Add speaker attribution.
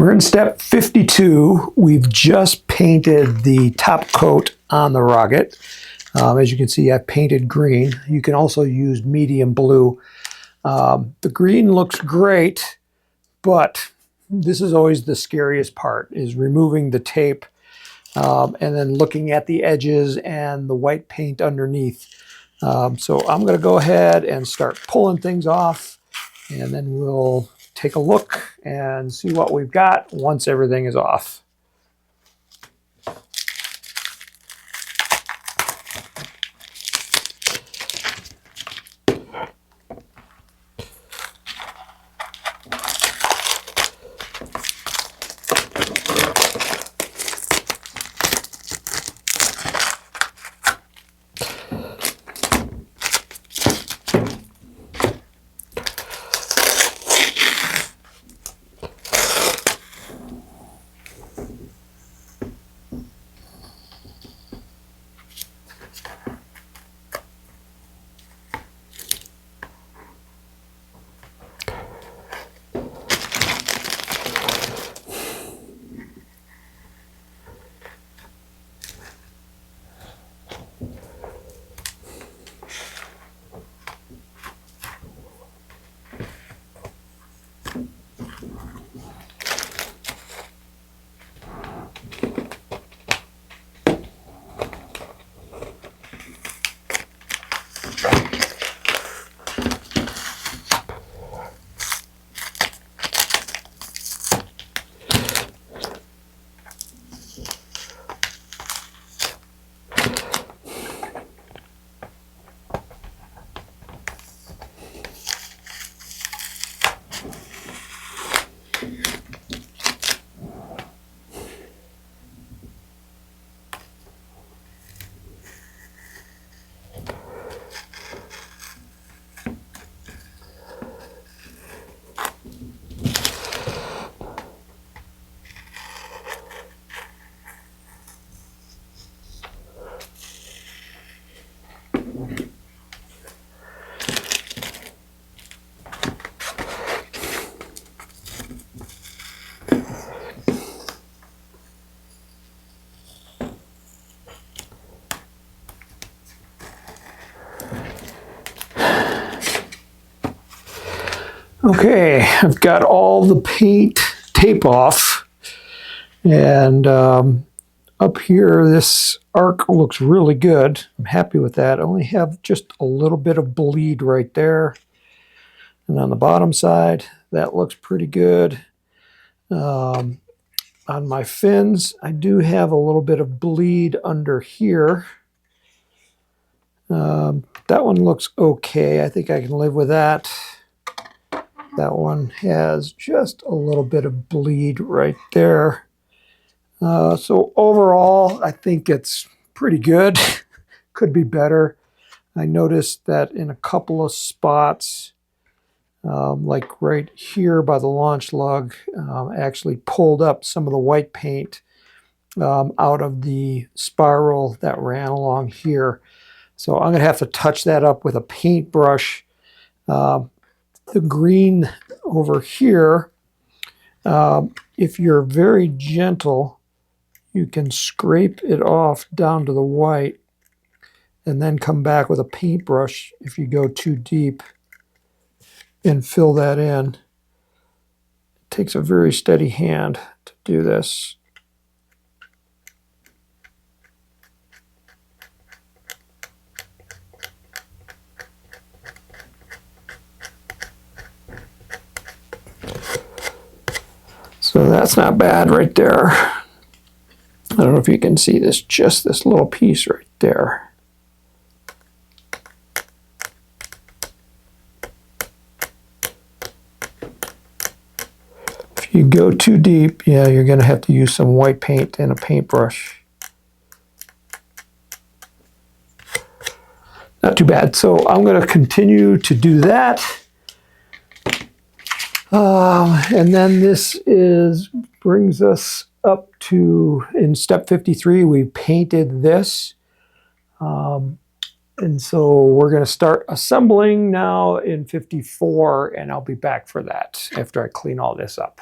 Speaker 1: We're in step 52. We've just painted the top coat on the rocket. As you can see, I painted green. You can also use medium blue. The green looks great, but this is always the scariest part, is removing the tape and then looking at the edges and the white paint underneath. So I'm going to go ahead and start pulling things off, and then we'll take a look and see what we've got once everything is off. Okay, I've got all the paint tape off, and up here this arc looks really good. I'm happy with that. I only have just a little bit of bleed right there, and on the bottom side that looks pretty good. On my fins I do have a little bit of bleed under here. That one looks okay. I think I can live with that. That one has just a little bit of bleed right there. So overall, I think it's pretty good. Could be better. I noticed that in a couple of spots, like right here by the launch lug, actually pulled up some of the white paint out of the spiral that ran along here. So I'm going to have to touch that up with a paintbrush. The green over here, if you're very gentle, you can scrape it off down to the white and then come back with a paintbrush if you go too deep and fill that in. It takes a very steady hand to do this. So that's not bad right there. I don't know if you can see this, just this little piece right there. If you go too deep, yeah, you're going to have to use some white paint and a paintbrush. Not too bad. So I'm going to continue to do that. And then this brings us up to, in step 53, we painted this. And so we're going to start assembling now in 54, and I'll be back for that after I clean all this up.